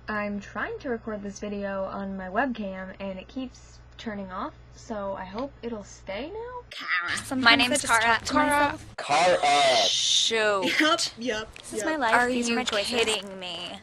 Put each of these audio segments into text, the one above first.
I'm trying to record this video on my webcam and it keeps turning off, so I hope it'll stay now. Kara. My name's Kara. Kara. Shoot. Yep. This is my life. Are These are you my choices. kidding me?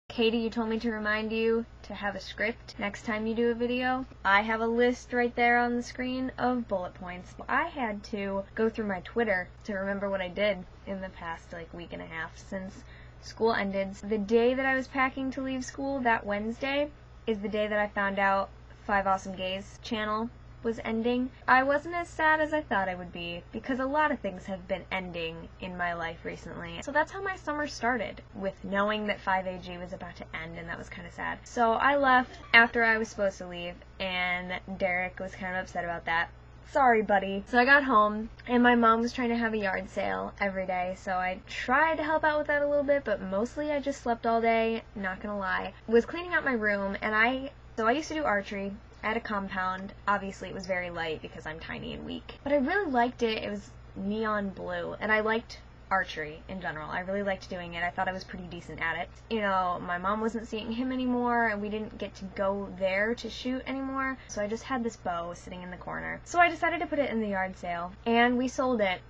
Katie, you told me to remind you to have a script next time you do a video. I have a list right there on the screen of bullet points. I had to go through my Twitter to remember what I did in the past week and a half since school ended. The day that I was packing to leave school, that Wednesday, is the day that I found out 5 Awesome Gays channel was ending. I wasn't as sad as I thought I would be, because a lot of things have been ending in my life recently. So that's how my summer started, with knowing that 5AG was about to end, and that was kind of sad. So I left after I was supposed to leave, and Derek was kind of upset about that. Sorry, buddy. So I got home, and my mom was trying to have a yard sale every day, so I tried to help out with that a little bit, but mostly I just slept all day, not gonna lie. Was cleaning out my room, and I used to do archery. I had a compound. Obviously it was very light because I'm tiny and weak, but I really liked it. It was neon blue, and I liked archery in general. I really liked doing it. I thought I was pretty decent at it. You know, my mom wasn't seeing him anymore, and we didn't get to go there to shoot anymore, so I just had this bow sitting in the corner. So I decided to put it in the yard sale, and we sold it.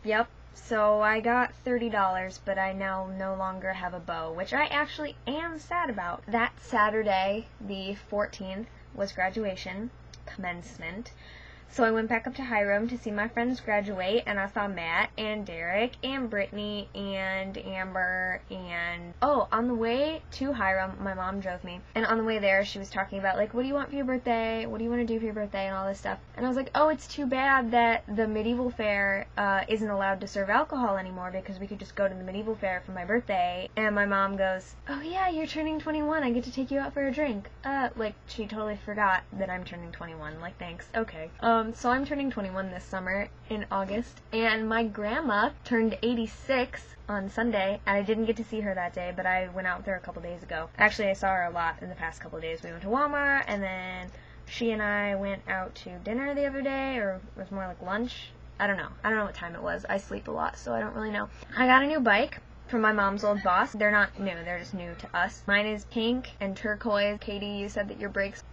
Yep. So I got $30, but I now no longer have a bow, which I actually am sad about. That Saturday, the 14th, was graduation, commencement. So I went back up to Hiram to see my friends graduate, and I saw Matt and Derek and Brittany and Amber, and on the way to Hiram, my mom drove me, and on the way there she was talking about what do you want for your birthday, what do you want to do for your birthday, and all this stuff. And I was like, oh, it's too bad that the medieval fair isn't allowed to serve alcohol anymore, because we could just go to the medieval fair for my birthday. And my mom goes, oh yeah, you're turning 21, I get to take you out for a drink. She totally forgot that I'm turning 21. Thanks. Okay. So I'm turning 21 this summer in August, and my grandma turned 86 on Sunday, and I didn't get to see her that day, but I went out with her a couple days ago. Actually, I saw her a lot in the past couple days. We went to Walmart, and then she and I went out to dinner the other day, or it was more like lunch. I don't know what time it was. I sleep a lot, so I don't really know. I got a new bike from my mom's old boss. They're not new, they're just new to us. Mine is pink and turquoise. Katie, you said that your brakes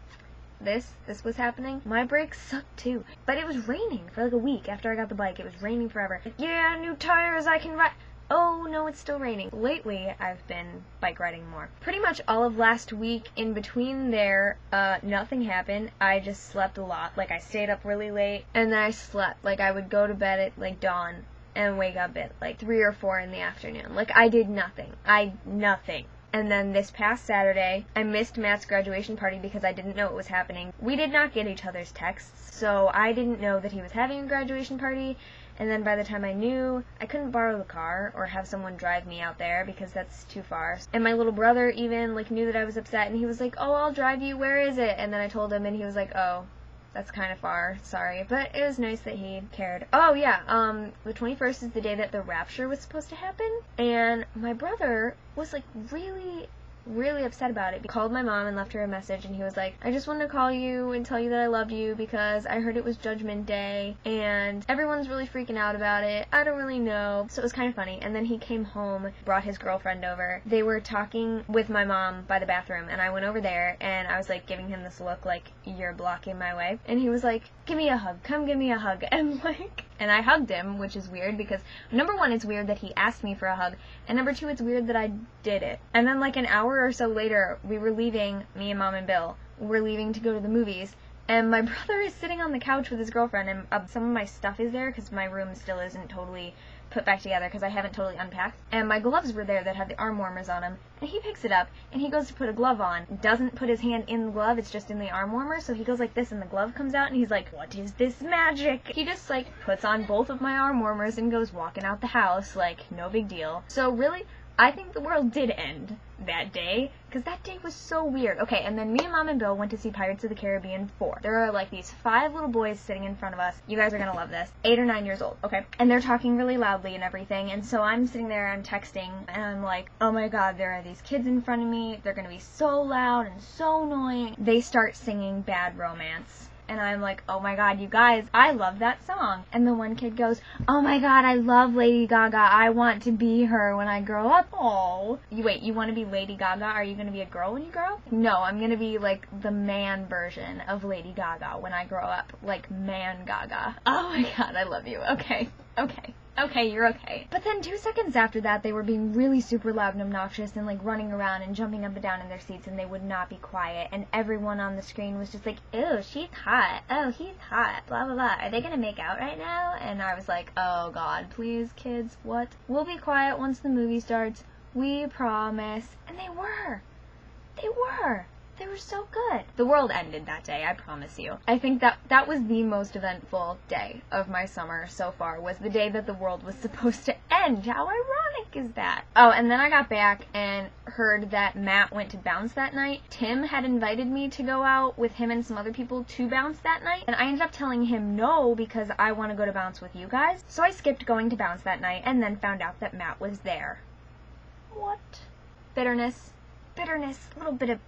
this was happening. My brakes sucked too. But it was raining for a week after I got the bike. It was raining forever. Yeah, new tires, I can ride. Oh no, it's still raining. Lately, I've been bike riding more. Pretty much all of last week, in between there, nothing happened. I just slept a lot. I stayed up really late, and then I slept. I would go to bed at dawn and wake up at 3 or 4 in the afternoon. I did nothing. Nothing. And then this past Saturday, I missed Matt's graduation party because I didn't know it was happening. We did not get each other's texts, so I didn't know that he was having a graduation party. And then by the time I knew, I couldn't borrow the car or have someone drive me out there because that's too far. And my little brother even knew that I was upset, and he was like, oh, I'll drive you, where is it? And then I told him, and he was like, oh, that's kind of far, sorry. But it was nice that he cared. Oh yeah, the 21st is the day that the rapture was supposed to happen, and my brother was really upset about it. He called my mom and left her a message, and he was like, I just wanted to call you and tell you that I loved you because I heard it was Judgment Day and everyone's really freaking out about it. I don't really know. So it was kind of funny. And then he came home, brought his girlfriend over. They were talking with my mom by the bathroom, and I went over there and I was giving him this look you're blocking my way. And he was like, give me a hug, come give me a hug. And I hugged him, which is weird because number one, it's weird that he asked me for a hug, and number two, it's weird that I did it. And then an hour or so later, we were leaving, me and Mom and Bill, we're leaving to go to the movies, and my brother is sitting on the couch with his girlfriend, and some of my stuff is there because my room still isn't totally put back together because I haven't totally unpacked, and my gloves were there that had the arm warmers on them, and he picks it up, and he goes to put a glove on, doesn't put his hand in the glove, it's just in the arm warmer, so he goes like this, and the glove comes out, and he's like, what is this magic? He just puts on both of my arm warmers and goes walking out the house, no big deal. So really, I think the world did end that day, because that day was so weird. Okay, and then me and Mom and Bill went to see Pirates of the Caribbean 4. There are these 5 little boys sitting in front of us. You guys are gonna love this. 8 or 9 years old, okay? And they're talking really loudly and everything, and so I'm sitting there, I'm texting, and I'm like, oh my god, there are these kids in front of me. They're gonna be so loud and so annoying. They start singing Bad Romance. And I'm like, oh my god, you guys, I love that song. And the one kid goes, oh my god, I love Lady Gaga. I want to be her when I grow up. Oh. Wait, you want to be Lady Gaga? Are you going to be a girl when you grow up? No, I'm going to be like the man version of Lady Gaga when I grow up. Like man Gaga. Oh my god, I love you. Okay. Okay, you're okay. But then 2 seconds after that, they were being really super loud and obnoxious and like running around and jumping up and down in their seats, and they would not be quiet, and everyone on the screen was just like, ew, she's hot. Oh, he's hot. Blah, blah, blah. Are they gonna make out right now? And I was like, oh god, please, kids, what? We'll be quiet once the movie starts. We promise. And they were. They were. They were so good. The world ended that day, I promise you. I think that was the most eventful day of my summer so far, was the day that the world was supposed to end. How ironic is that? Oh, and then I got back and heard that Matt went to Bounce that night. Tim had invited me to go out with him and some other people to Bounce that night, and I ended up telling him no because I want to go to Bounce with you guys. So I skipped going to Bounce that night and then found out that Matt was there. What? Bitterness. Little bit of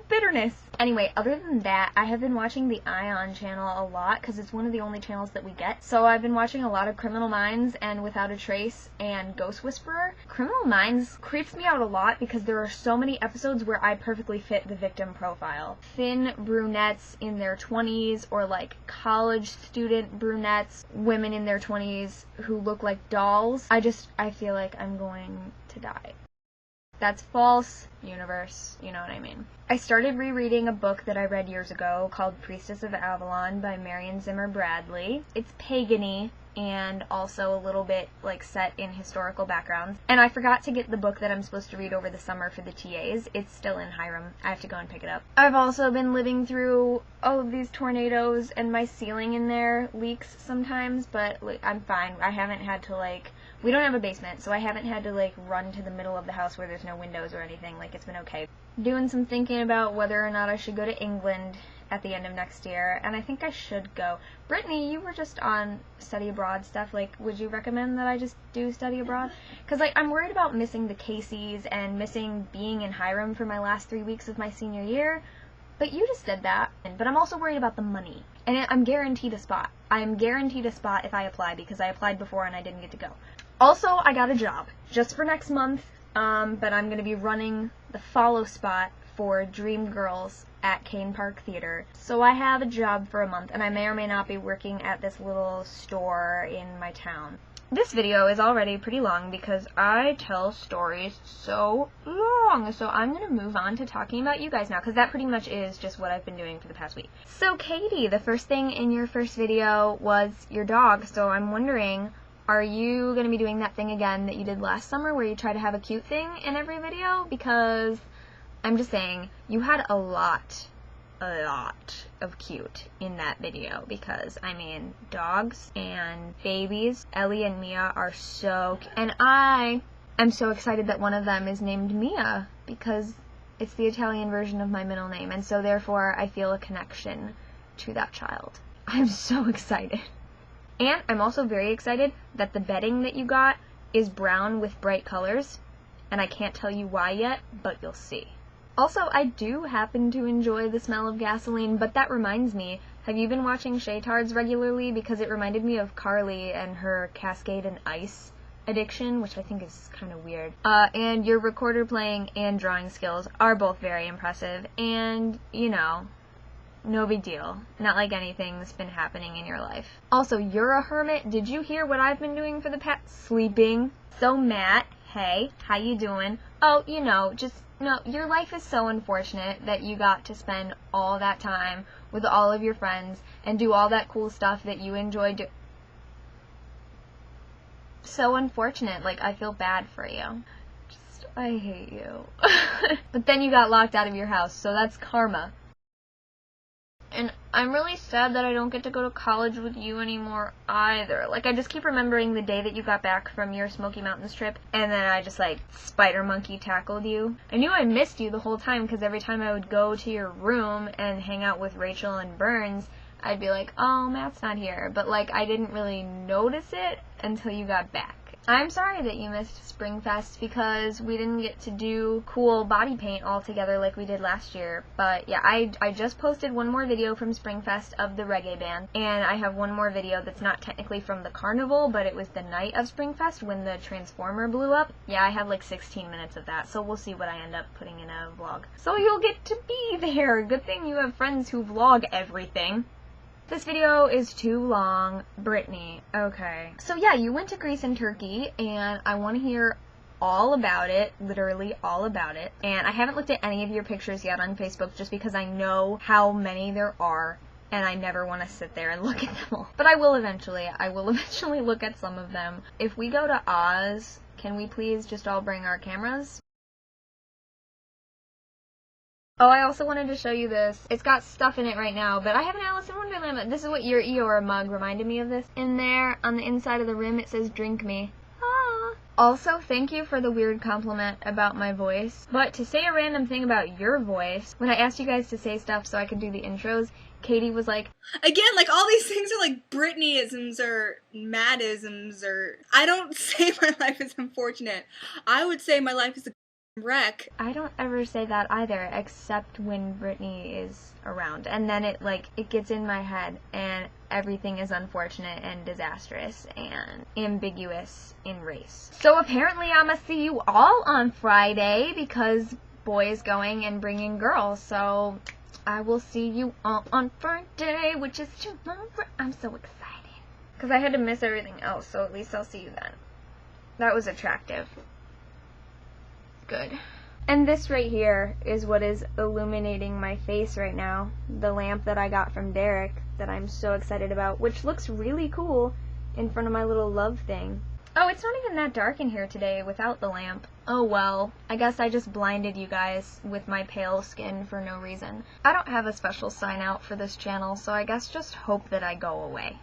bitterness. Anyway, other than that, I have been watching the Ion channel a lot because it's one of the only channels that we get. So I've been watching a lot of Criminal Minds and Without a Trace and Ghost Whisperer. Criminal Minds creeps me out a lot because there are so many episodes where I perfectly fit the victim profile. Thin brunettes in their 20s, or like college student brunettes, women in their 20s who look like dolls. I feel like I'm going to die. That's false, universe, you know what I mean. I started rereading a book that I read years ago called Priestess of Avalon by Marion Zimmer Bradley. It's pagan-y and also a little bit like set in historical backgrounds. And I forgot to get the book that I'm supposed to read over the summer for the TAs. It's still in Hiram. I have to go and pick it up. I've also been living through all of these tornadoes, and my ceiling in there leaks sometimes, but I'm fine. I haven't had to we don't have a basement, so I haven't had to run to the middle of the house where there's no windows or anything. It's been okay. Doing some thinking about whether or not I should go to England at the end of next year, and I think I should go. Brittany, you were just on study abroad stuff. Would you recommend that I just do study abroad? Because I'm worried about missing the Caseys and missing being in Hiram for my last 3 weeks of my senior year. But you just did that. But I'm also worried about the money. And I'm guaranteed a spot. I'm guaranteed a spot if I apply, because I applied before and I didn't get to go. Also, I got a job just for next month, but I'm going to be running the follow spot for Dream Girls at Kane Park Theater. So I have a job for a month, and I may or may not be working at this little store in my town. This video is already pretty long because I tell stories so long, so I'm going to move on to talking about you guys now, because that pretty much is just what I've been doing for the past week. So Katie, the first thing in your first video was your dog, so I'm wondering, are you going to be doing that thing again that you did last summer where you try to have a cute thing in every video? Because I'm just saying, you had a lot of cute in that video, because, dogs and babies, Ellie and Mia, are so cute. And I am so excited that one of them is named Mia, because it's the Italian version of my middle name, and so therefore I feel a connection to that child. I'm so excited. And I'm also very excited that the bedding that you got is brown with bright colors, and I can't tell you why yet, but you'll see. Also, I do happen to enjoy the smell of gasoline, but that reminds me, have you been watching Shaytards regularly? Because it reminded me of Carly and her Cascade and Ice addiction, which I think is kind of weird. And your recorder playing and drawing skills are both very impressive, and, no big deal. Not like anything's been happening in your life. Also, you're a hermit. Did you hear what I've been doing for the past? Sleeping. So Matt, hey, how you doing? Oh, your life is so unfortunate that you got to spend all that time with all of your friends and do all that cool stuff that you enjoy doing. So unfortunate. I feel bad for you. I hate you. But then you got locked out of your house, so that's karma. And I'm really sad that I don't get to go to college with you anymore either. I just keep remembering the day that you got back from your Smoky Mountains trip, and then I just, spider monkey tackled you. I knew I missed you the whole time, because every time I would go to your room and hang out with Rachel and Burns, I'd be like, oh, Matt's not here. But, I didn't really notice it until you got back. I'm sorry that you missed Springfest because we didn't get to do cool body paint all together like we did last year. But yeah, I just posted one more video from Springfest of the reggae band, and I have one more video that's not technically from the carnival, but it was the night of Springfest when the Transformer blew up. Yeah, I have like 16 minutes of that, so we'll see what I end up putting in a vlog. So you'll get to be there. Good thing you have friends who vlog everything. This video is too long. Brittany. Okay. So yeah, you went to Greece and Turkey, and I want to hear all about it, literally all about it. And I haven't looked at any of your pictures yet on Facebook just because I know how many there are, and I never want to sit there and look at them all. But I will eventually. I will eventually look at some of them. If we go to Oz, can we please just all bring our cameras? Oh, I also wanted to show you this. It's got stuff in it right now, but I have an Alice in Wonderland. This is what your Eeyore mug reminded me of this. In there, on the inside of the rim, it says, "Drink me." Ah. Also, thank you for the weird compliment about my voice. But to say a random thing about your voice, when I asked you guys to say stuff so I could do the intros, Katie was like, again, like, all these things are like Britney-isms or Matt-isms, or I don't say my life is unfortunate. I would say my life is a wreck. I don't ever say that either, except when Brittany is around, and then it gets in my head and everything is unfortunate and disastrous and ambiguous in race. So apparently I'ma see you all on Friday because boys going and bringing girls, so I will see you all on Friday, which is tomorrow. I'm so excited because I had to miss everything else, so at least I'll see you then. That was attractive. Good. And this right here is what is illuminating my face right now. The lamp that I got from Derek that I'm so excited about, which looks really cool in front of my little love thing. Oh, it's not even that dark in here today without the lamp. Oh well, I guess I just blinded you guys with my pale skin for no reason. I don't have a special sign out for this channel, so I guess just hope that I go away.